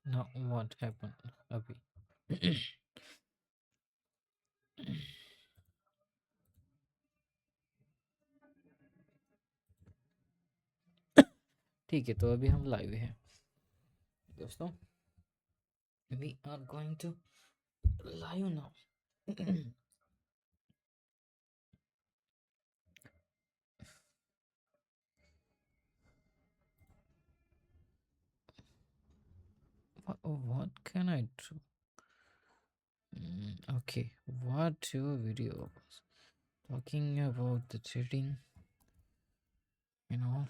Now what happened अभी? ठीक है, तो अभी हम लाइव हैं दोस्तों. We are going to live now. what can I do? Okay, what your video was talking about the trading, you know,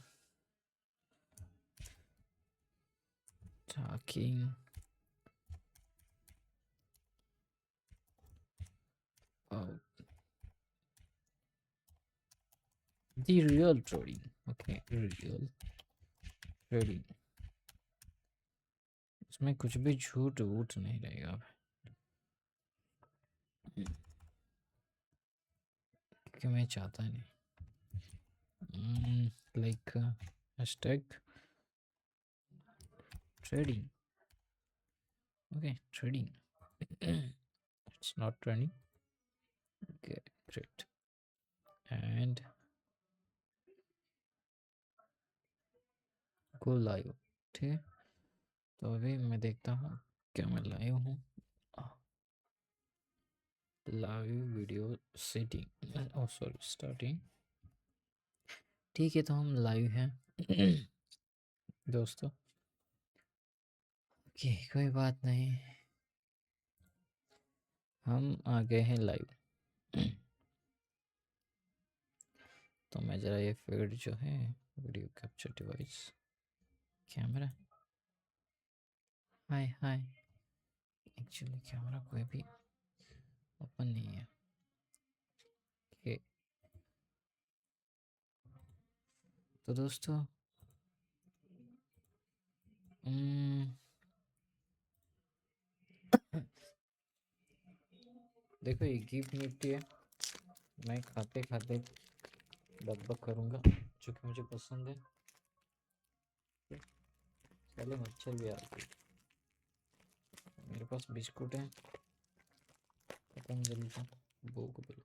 talking about the real trading. Okay, real trading. इसमें कुछ भी झूठ वूठ नहीं रहेगा क्योंकि मैं चाहता नहीं. Like hashtag trading. Okay, trading. It's not trending. Okay, great. And go live. ठीक है, तो अभी मैं देखता हूँ क्या मैं लाइव हूँ. लाइव वीडियो सेटिंग, ओ सॉरी, स्टार्टिंग. ठीक है, तो हम लाइव हैं दोस्तों. ओके, कोई बात नहीं, हम आ गए हैं लाइव. तो मैं ज़रा ये फीड जो है वीडियो कैप्चर डिवाइस कैमरा, हाय हाय, एक्चुअली कैमरा कोई भी ओपन नहीं है. ओके, तो दोस्तों देखो ये गिफ्ट निफ्टी है. मैं खाते खाते बकबक करूँगा जो कि मुझे पसंद है. पहले मच्छर भी आते हैं. मेरे पास बिस्कुट है पतंजलि का, भोग bill.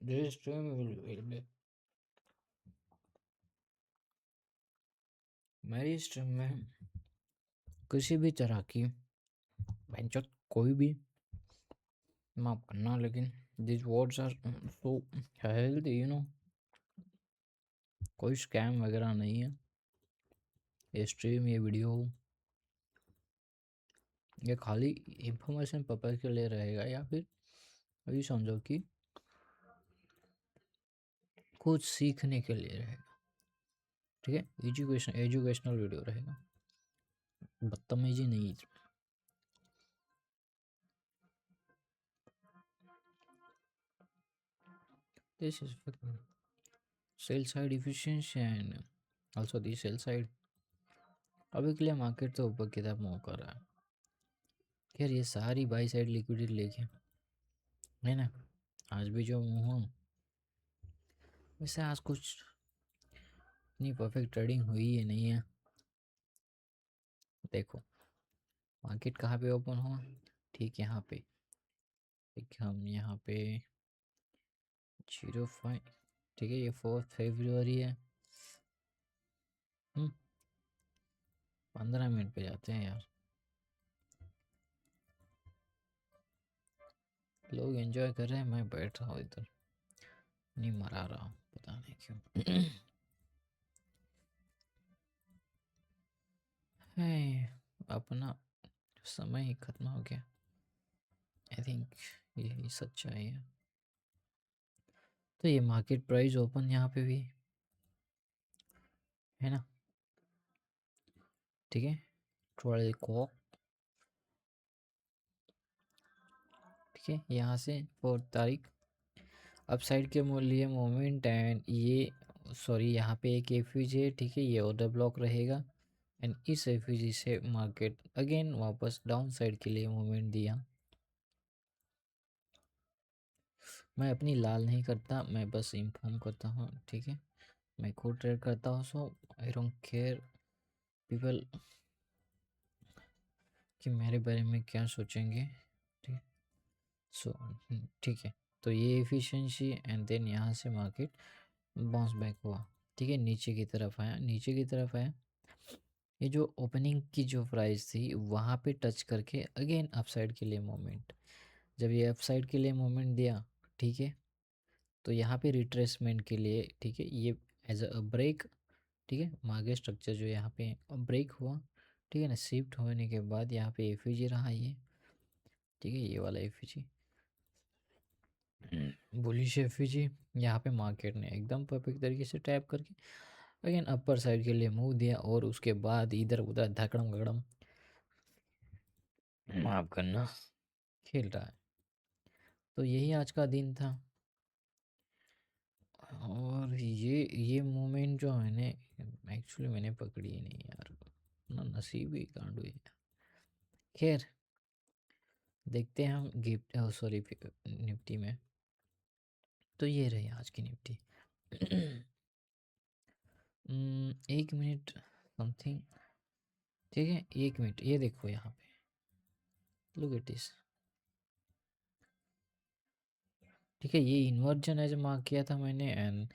This stream will be मेरी स्ट्रीम में किसी भी तरह की बेंचो कोई भी माफ करना, लेकिन this words are so healthy, you know. कोई स्कैम वगैरह नहीं है. ये स्ट्रीम, ये वीडियो, ये खाली इंफॉर्मेशन पर्पज के लिए रहेगा, या फिर अभी समझो कि कुछ सीखने के लिए रहेगा. ठीक है, एजुकेशनल वीडियो रहेगा, बदतमीजी नहीं. This is sell side efficiency and also the sell side. अभी के लिए मार्केट तो ऊपर की तरफ मूव कर रहा है. खैर ये सारी बाई साइड लिक्विडिटी लेके है ना. आज भी जो मूव हूँ, वैसे आज कुछ इतनी परफेक्ट ट्रेडिंग हुई है नहीं है. देखो मार्केट कहाँ पे ओपन हुआ, ठीक यहाँ पे. ठीक, हम यहाँ पे 05, ठीक है, ये 4 फरवरी है. 15 मिनट पे जाते हैं यार. लोग एंजॉय कर रहे हैं, मैं बैठ रहा हूँ इधर, नहीं मरा रहा हूँ, पता नहीं क्यों. है, अपना समय ही खत्म हो गया. आई थिंक यही सच्चाई है. तो ये मार्केट प्राइस ओपन यहाँ पे भी है ना. ठीक है, 12 को, ठीक है, यहाँ से 4 तारीख अप साइड के लिए मोमेंट. एंड ये सॉरी यहाँ पे एक एफयूज है, ठीक है, ये ऑर्डर ब्लॉक रहेगा. एंड इस एफयूजी से मार्केट अगेन वापस डाउन साइड के लिए मूवमेंट दिया. मैं अपनी लाल नहीं करता, मैं बस इन्फॉर्म करता हूँ, ठीक है। मैं खुद ट्रेड करता हूँ, सो आई डोंट केयर पीपल कि मेरे बारे में क्या सोचेंगे, ठीक। सो ठीक है। तो ये एफिशिएंसी एंड देन यहाँ से मार्केट बाउंस बैक हुआ, ठीक है, नीचे की तरफ आया, नीचे की तरफ आया। ये जो ओपनिंग की जो प्राइस थी वहाँ पे टच करके अगेन अपसाइड के लिए मोमेंट, जब ये अपसाइड के लिए मोमेंट दिया, ठीक है, तो यहाँ पे रिट्रेसमेंट के लिए, ठीक है, ये एज अ ब्रेक, ठीक है, मार्केट स्ट्रक्चर जो यहाँ पे ब्रेक हुआ, ठीक है ना, शिफ्ट होने के बाद यहाँ पे एफईजी रहा ये, ठीक है, ये वाला एफईजी बुलिश एफईजी। यहाँ पे मार्केट ने एकदम परफेक्ट तरीके से टैप करके अगेन अपर साइड के लिए मूव दिया और उसके बाद इधर उधर धकड़म गड़म, माफ करना, खेल रहा है। तो यही आज का दिन था। और ये मोमेंट जो मैंने एक्चुअली मैंने पकड़ी ही नहीं यार, ना नसीब ही कांड हुई। खैर देखते हैं हम गिफ्ट, सॉरी, निफ्टी में। तो ये रही आज की निफ्टी। 1 मिनट समथिंग, ठीक है, 1 मिनट, ये देखो यहाँ पे, लुक एट दिस, ठीक है, ये इन्वर्जन एज मार्क किया था मैंने एंड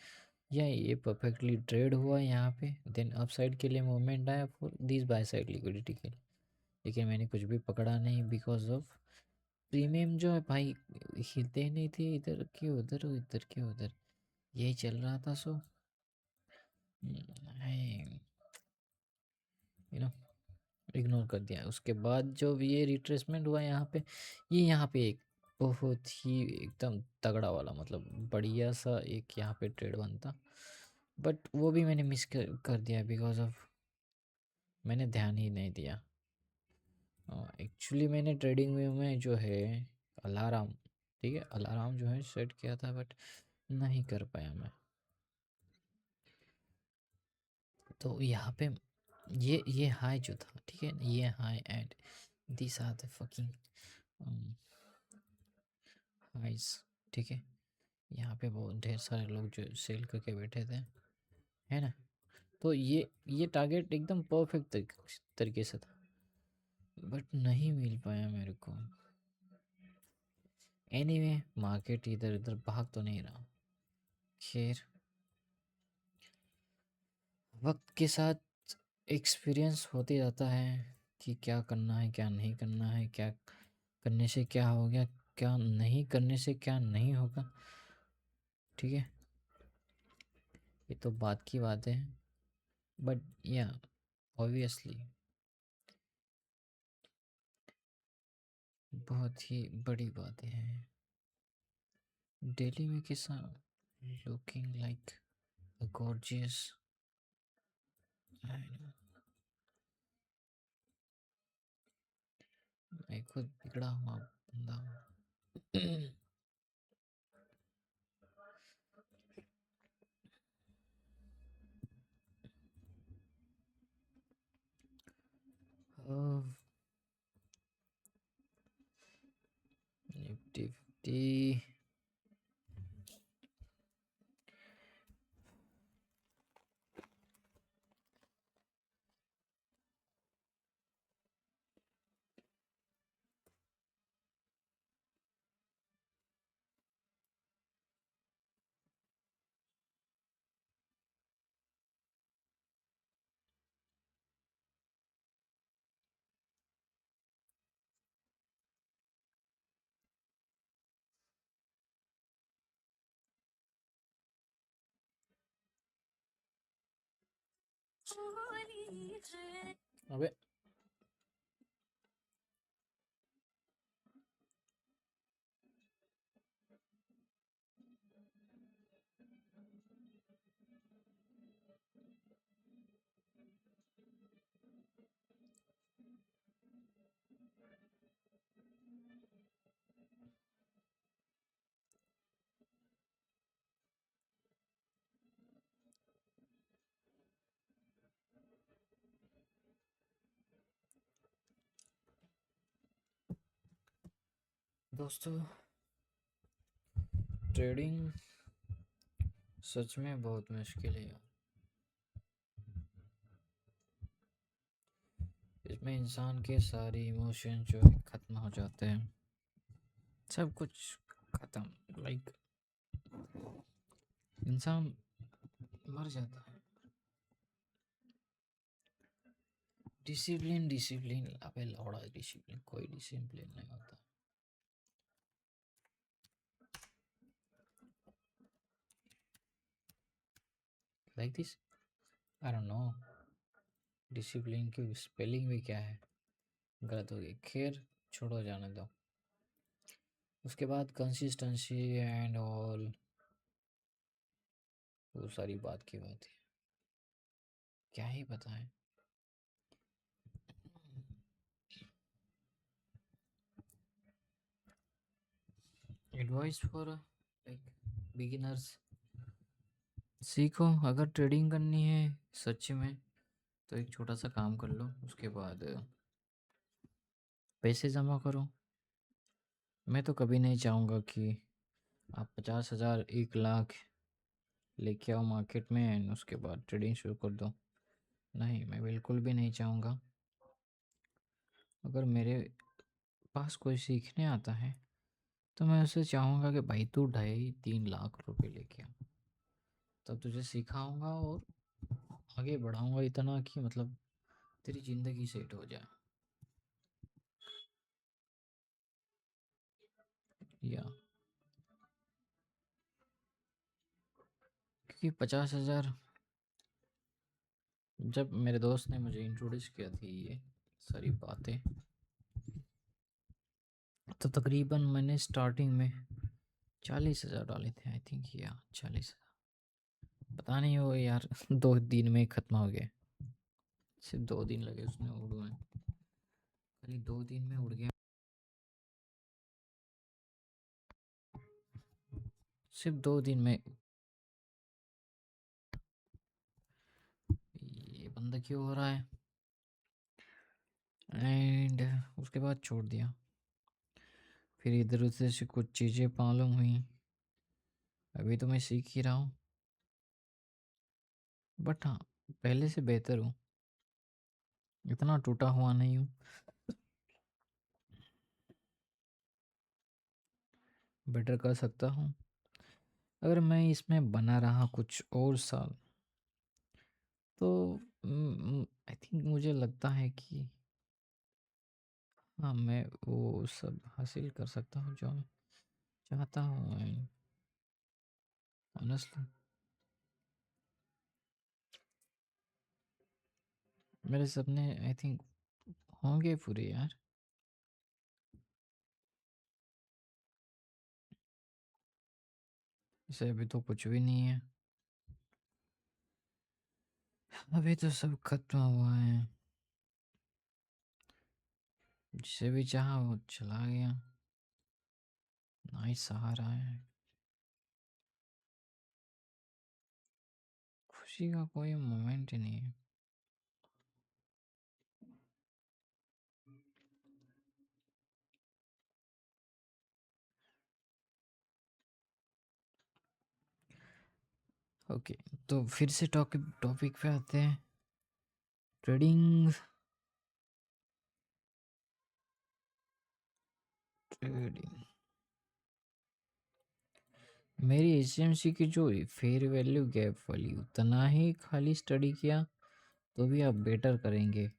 ये परफेक्टली ट्रेड हुआ यहाँ पे, देन अपसाइड के लिए मूवमेंट आया for this by side liquidity के लिए, लेकिन मैंने कुछ भी पकड़ा नहीं बिकॉज ऑफ प्रीमियम जो है भाई, हिलते नहीं थे, इधर के उधर, इधर के उधर, यही चल रहा था। सो यू नो इग्नोर कर दिया। उसके बाद जो ये रिट्रेसमेंट हुआ यहाँ पे, ये यहाँ पे एक बहुत ही एकदम तगड़ा वाला, मतलब बढ़िया सा एक यहाँ पे ट्रेड बनता, बट वो भी मैंने मिस कर दिया बिकॉज ऑफ मैंने ध्यान ही नहीं दिया। एक्चुअली मैंने ट्रेडिंग व्यू में जो है अलार्म, ठीक है, अलार्म जो है सेट किया था, बट नहीं कर पाया मैं। तो यहाँ पे ये हाई जो था, ठीक है, ये high and this are the fucking highs, ठीक है। यहाँ पे बहुत ढेर सारे लोग जो सेल करके बैठे थे, है ना। तो ये टारगेट एकदम परफेक्ट तरीके से था, बट नहीं मिल पाया मेरे को। एनीवे मार्केट इधर उधर भाग तो नहीं रहा। खैर वक्त के साथ एक्सपीरियंस होते जाता है कि क्या करना है क्या नहीं करना है, क्या करने से क्या हो गया, क्या नहीं करने से क्या नहीं होगा, ठीक है, ये तो बात की बात है, बट या ऑब्वियसली बहुत ही बड़ी बातें हैं। डेली में किसा लुकिंग लाइक गॉर्जियस, मैं खुद बिगड़ा हुआ बंदा हूँ। निफ्टी 50, अबे दोस्तों ट्रेडिंग सच में बहुत मुश्किल है यार। इसमें इंसान के सारे इमोशन जो है खत्म हो जाते हैं, सब कुछ खत्म, लाइक इंसान मर जाता है। डिसिप्लिन डिसिप्लिन, अबे लौड़ा, डिसिप्लिन कोई डिसिप्लिन नहीं होता। Like this, I don't know discipline की स्पेलिंग भी क्या है, गलत हो गई, खैर छोड़ो, जाने दो। उसके बाद कंसिस्टेंसी एंड ऑल, वो सारी बात की बात है, क्या ही बताएं। एडवाइस फॉर लाइक बिगिनर्स, सीखो, अगर ट्रेडिंग करनी है सच में तो एक छोटा सा काम कर लो, उसके बाद पैसे जमा करो। मैं तो कभी नहीं चाहूँगा कि आप 50,000 1 लाख लेके आओ मार्केट में एंड उसके बाद ट्रेडिंग शुरू कर दो। नहीं, मैं बिल्कुल भी नहीं चाहूँगा। अगर मेरे पास कोई सीखने आता है तो मैं उसे चाहूँगा कि भाई तू 2.5-3 लाख रुपए लेके आ, तब तुझे सिखाऊंगा और आगे बढ़ाऊंगा इतना कि मतलब तेरी ज़िंदगी सेट हो जाए। या क्योंकि 50,000, जब मेरे दोस्त ने मुझे इंट्रोड्यूस किया थी ये सारी बातें, तो तकरीबन मैंने स्टार्टिंग में 40,000 डाले थे, आई थिंक, या 40,000, पता नहीं हो यार। 2 दिन में ख़त्म हो गए, सिर्फ 2 दिन लगे उसमें उड़ने, खाली 2 दिन में उड़ गया, सिर्फ 2 दिन में। ये बंदा क्यों हो रहा है, एंड उसके बाद छोड़ दिया। फिर इधर उधर से कुछ चीज़ें मालूम हुई, अभी तो मैं सीख ही रहा हूँ, बट हाँ पहले से बेहतर हूँ, इतना टूटा हुआ नहीं हूँ, बेटर कर सकता हूँ। अगर मैं इसमें बना रहा कुछ और साल तो आई थिंक मुझे लगता है कि हाँ मैं वो सब हासिल कर सकता हूँ जो मैं चाहता हूँ। ऑनेस्टली मेरे सपने आई थिंक होंगे पूरे यार। इसे अभी तो कुछ भी नहीं है, अभी तो सब खत्म हुआ है, जिसे भी चाहा वो चला गया, ना ही सहारा है, खुशी का कोई मोमेंट ही नहीं है। ओके, तो फिर से टॉपिक टॉपिक पे आते हैं, ट्रेडिंग। ट्रेडिंग मेरी एचएमसी की जो फेयर वैल्यू गैप वाली, उतना ही खाली स्टडी किया तो भी आप बेटर करेंगे,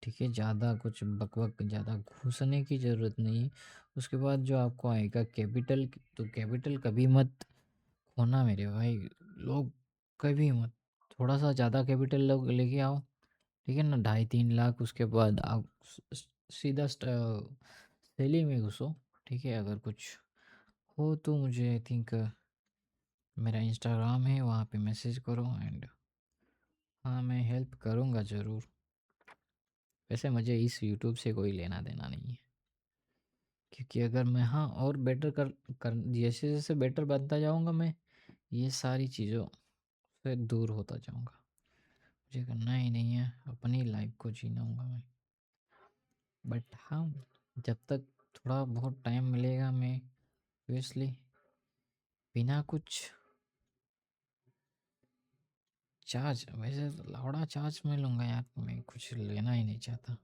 ठीक है, ज़्यादा कुछ बकबक, ज़्यादा घुसने की ज़रूरत नहीं है। उसके बाद जो आपको आएगा कैपिटल, तो कैपिटल कभी मत खोना मेरे भाई, लोग कभी मत, थोड़ा सा ज़्यादा कैपिटल लोग लेके आओ, ठीक है ना, 2.5-3 लाख, उसके बाद आप सीधा सैली में घुसो, ठीक है। अगर कुछ हो तो मुझे आई थिंक मेरा इंस्टाग्राम है, वहाँ पे मैसेज करो एंड हाँ मैं हेल्प करूँगा ज़रूर। वैसे मुझे इस यूट्यूब से कोई लेना देना नहीं है, क्योंकि अगर मैं हाँ और बेटर कर जैसे जैसे बेटर बनता जाऊँगा मैं ये सारी चीज़ों से दूर होता जाऊँगा, मुझे करना ही नहीं है, अपनी लाइफ को जीनाऊँगा मैं। बट हाँ, जब तक थोड़ा बहुत टाइम मिलेगा मैं ऑब्वियसली बिना कुछ चार्ज, वैसे तो लौड़ा चार्ज मैं लूँगा यार, मैं कुछ लेना ही नहीं चाहता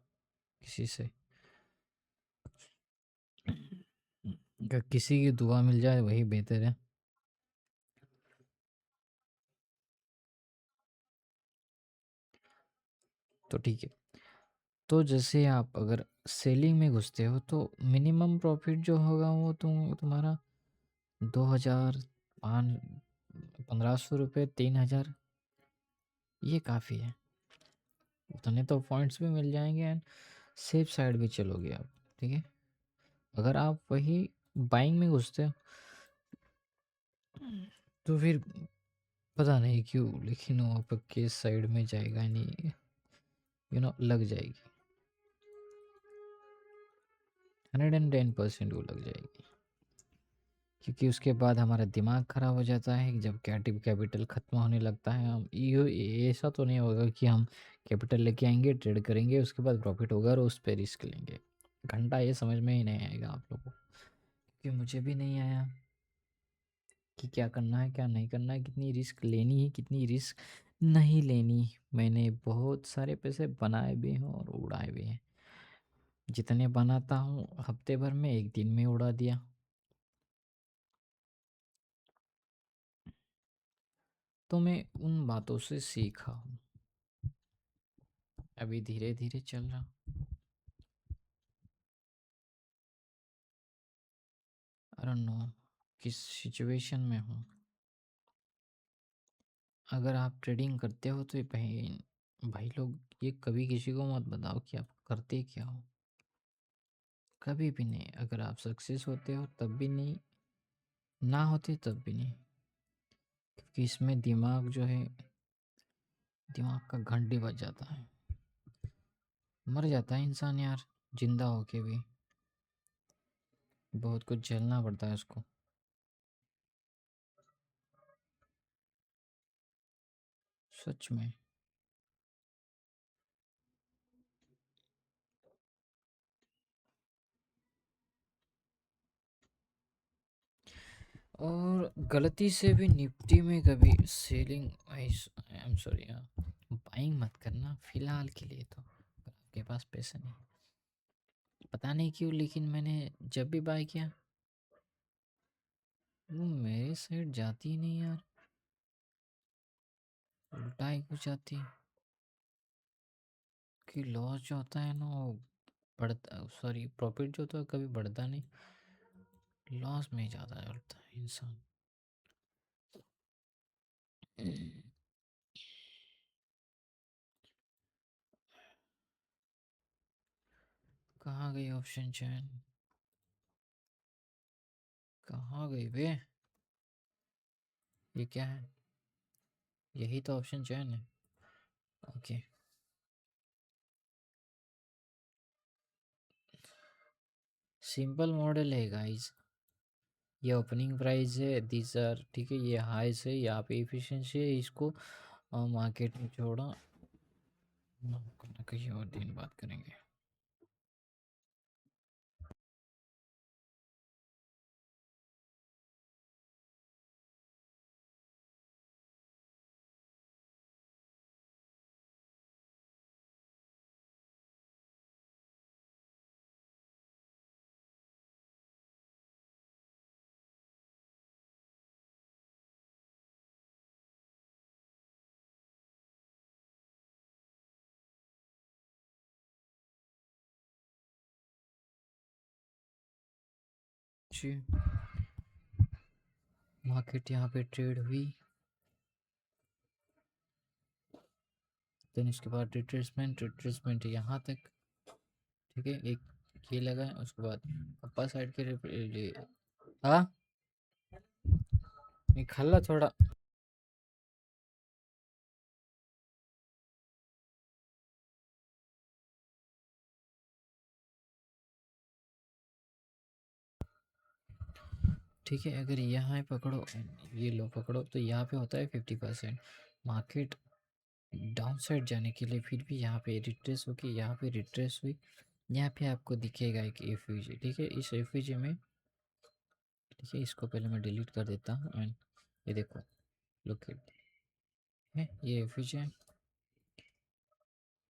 किसी से। अगर किसी की दुआ मिल जाए वही बेहतर है। तो ठीक है, तो जैसे आप अगर सेलिंग में घुसते हो तो मिनिमम प्रॉफिट जो होगा वो तुम्हारा 2000, 5 1500 रुपये, 3000, ये काफ़ी है। उतने तो पॉइंट्स भी मिल जाएंगे एंड सेफ साइड भी चलोगे आप। ठीक है, अगर आप वही बाइंग में घुसते हो तो फिर पता नहीं क्यों लेकिन वो आपके साइड में जाएगा नहीं, लग जाएगी। 110% वो लग जाएगी, क्योंकि उसके बाद हमारा दिमाग ख़राब हो जाता है जब कैपिटल ख़त्म होने लगता है। हम ये ऐसा तो नहीं होगा कि हम कैपिटल लेके आएंगे, ट्रेड करेंगे, उसके बाद प्रॉफिट होगा और उस पर रिस्क लेंगे। घंटा ये समझ में ही नहीं आएगा आप लोगों को, क्योंकि मुझे भी नहीं आया कि क्या करना है क्या नहीं करना है, कितनी रिस्क लेनी है कितनी रिस्क नहीं लेनी। मैंने बहुत सारे पैसे बनाए भी हैं और उड़ाए भी हैं। जितने बनाता हूँ हफ्ते भर में एक दिन में उड़ा दिया। तो मैं उन बातों से सीखा हूँ, अभी धीरे धीरे चल रहा। आई डोंट नो किस सिचुएशन में हूँ। अगर आप ट्रेडिंग करते हो तो ये भाई भाई लोग, ये कभी किसी को मत बताओ कि आप करते क्या हो, कभी भी नहीं। अगर आप सक्सेस होते हो तब भी नहीं, ना होते तब भी नहीं, क्योंकि इसमें दिमाग जो है, दिमाग का घंटी बज जाता है। मर जाता है इंसान यार, जिंदा होके भी बहुत कुछ झेलना पड़ता है उसको। सच में। और गलती से भी निफ्टी में कभी selling, I am sorry, buying मत करना फिलहाल के लिए। तो अगर आपके पास पैसे नहीं, पता नहीं क्यों लेकिन मैंने जब भी बाय किया वो मेरे साइड जाती ही नहीं यार, उल्टा ही कुछ आती है। कि लॉस जो होता है ना वो बढ़ता, सॉरी प्रॉफिट जो होता है कभी बढ़ता नहीं, लॉस में ज़्यादा होता है इंसान। कहाँ गई ऑप्शन चैन, कहाँ गई बे? ये क्या है? यही तो ऑप्शन चैन है। ओके, सिंपल मॉडल है गाइस। ये ओपनिंग प्राइस है, दीज आर, ठीक है, ये हाइस है, यहाँ पे एफिशिएंसी है। इसको मार्केट में छोड़ा ना, कहीं और दिन बात करेंगे। जी, मार्केट यहाँ पे ट्रेड हुई, देन इसके बाद रिट्रेसमेंट, रिट्रेसमेंट यहाँ तक, ठीक है, एक ये लगा है, उसके बाद अप्पर साइड के हाँ निखल्ला थोड़ा। ठीक है, अगर यहाँ पकड़ो, ये लो पकड़ो, तो यहाँ पे होता है 50%। मार्केट डाउन साइड जाने के लिए फिर भी यहाँ पे रिट्रेस होगी, यहाँ पे रिट्रेस हुई, यहाँ पे आपको दिखेगा एक एफ, ठीक है, इस एफ में ठीक है, इसको पहले मैं डिलीट कर देता हूँ एंड ये देखो लुक इट है, ये एफिजी है।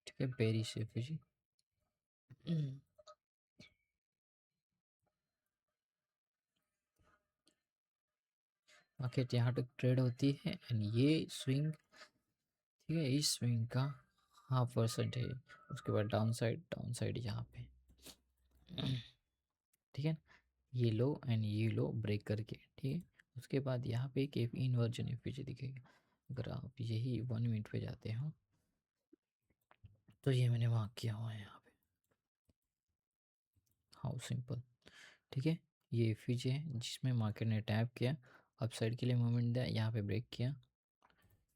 ठीक है, पेरिस एफिजी। मार्केट यहाँ तक ट्रेड होती है एंड ये स्विंग, ठीक है, इस स्विंग का 0.5% है। उसके बाद डाउन साइड यहाँ पे, ठीक है, ये लो एंड ये लो ब्रेक करके, ठीक है। उसके बाद यहाँ पे एक इन्वर्जन एफिजी दिखेगा। अगर आप यही 1 मिनट पे जाते हो तो ये मैंने मार्क किया हुआ है यहाँ पे, हाउ सिंपल। ठीक है, ये एफिजी है जिसमें मार्केट ने टैप किया, अपसाइड के लिए मूवमेंट दिया, यहाँ पे ब्रेक किया,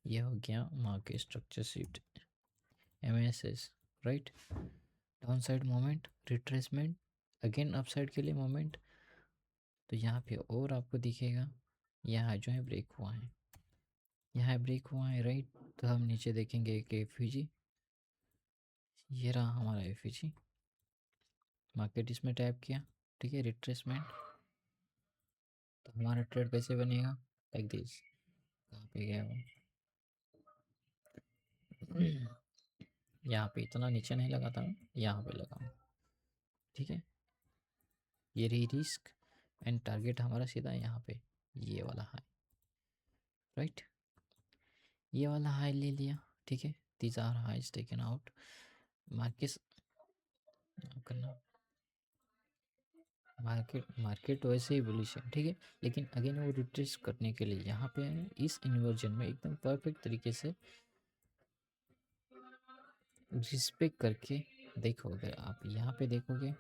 ये हो गया market structure shift MSS, right. Down side moment, retracement, again upside के लिए मोमेंट। तो यहाँ पे और आपको दिखेगा यहाँ जो है ब्रेक हुआ है, यहाँ ब्रेक हुआ है, राइट। तो हम नीचे देखेंगे कि एफिजी, ये रहा हमारा एफिजी, मार्केट इसमें टैप किया, ठीक है, रिट्रेसमेंट। तो हमारा ट्रेड कैसे बनेगा, लाइक दिस। कहाँ पे गया वो, यहाँ पे इतना नीचे नहीं लगाता हूँ, यहाँ पे लगाऊँ, ठीक है। ये रही रिस्क एंड टारगेट हमारा सीधा यहाँ पे, ये वाला हाई, राइट। ये वाला हाई ले लिया, ठीक है। These are highs taken out. Market करना, मार्केट वैसे ही बुलिश है, ठीक है। लेकिन अगेन वो रिट्रेस करने के लिए यहाँ पे इस इन्वर्जन में एकदम परफेक्ट तरीके से रिस्पेक्ट करके देखोगे, आप यहाँ पे देखोगे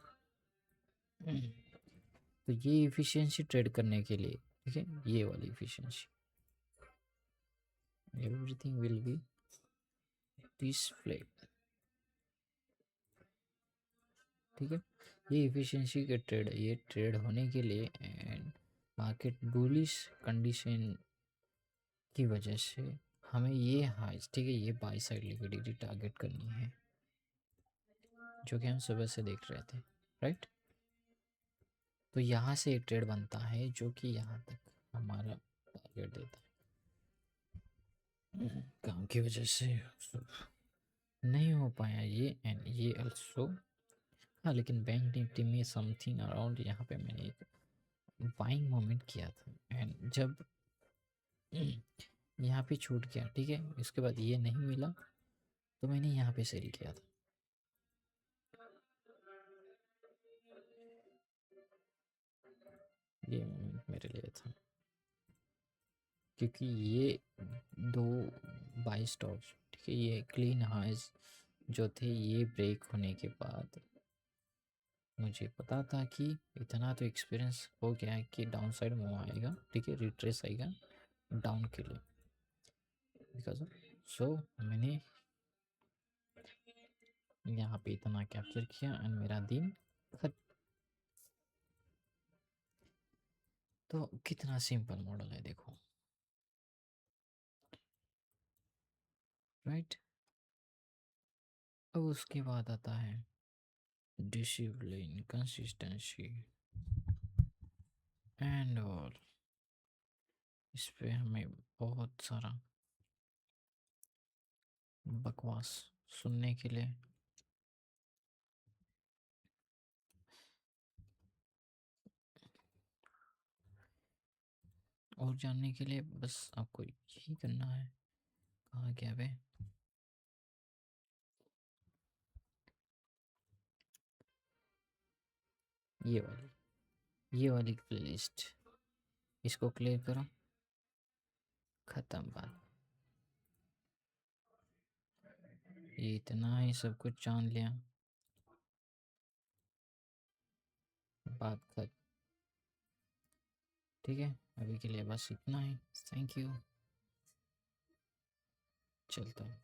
तो ये इफिशियंसी ट्रेड करने के लिए, ठीक है, ये वाली efficiency, everything will be display, ठीक है। ये इफिशियंसी के ट्रेड है, ये ट्रेड होने के लिए एंड मार्केट बुलिश कंडीशन की वजह से हमें ये हाइज, ठीक है, ये बाई साइड लिक्विडिटी टारगेट करनी है, जो कि हम सुबह से देख रहे थे, राइट। तो यहाँ से एक ट्रेड बनता है जो कि यहाँ तक हमारा टारगेट देता है। काम की वजह से नहीं हो पाया ये एंड ये अल्सो। हाँ, लेकिन बैंक निफ्टी में समथिंग अराउंड यहाँ पे मैंने एक बाइंग मोमेंट किया था एंड जब यहाँ पे छूट गया, ठीक है, इसके बाद ये नहीं मिला तो मैंने यहाँ पे सेल किया था। ये मोमेंट मेरे लिए था क्योंकि ये दो बाई स्टॉक्स, ठीक है, ये क्लीन हाइज जो थे, ये ब्रेक होने के बाद मुझे पता था कि इतना तो एक्सपीरियंस हो गया है कि डाउन साइड मूव आएगा, ठीक है, रिट्रेस आएगा डाउन के लिए, बिकॉज सो मैंने यहाँ पे इतना कैप्चर किया एंड मेरा दिन खत्म। तो कितना सिंपल मॉडल है देखो, राइट। अब उसके बाद आता है डिसिप्लिन, कंसिस्टेंसी एंड ऑल। इस पे हमें बहुत सारा बकवास सुनने के लिए, और जानने के लिए बस आपको यही करना है। कहाँ क्या बे, ये वाली प्लेलिस्ट, इसको क्लियर करो, खत्म बात। ये इतना ही सब कुछ जान लिया, बात खत्म, ठीक है। अभी के लिए बस इतना ही, थैंक यू, चलता हूँ।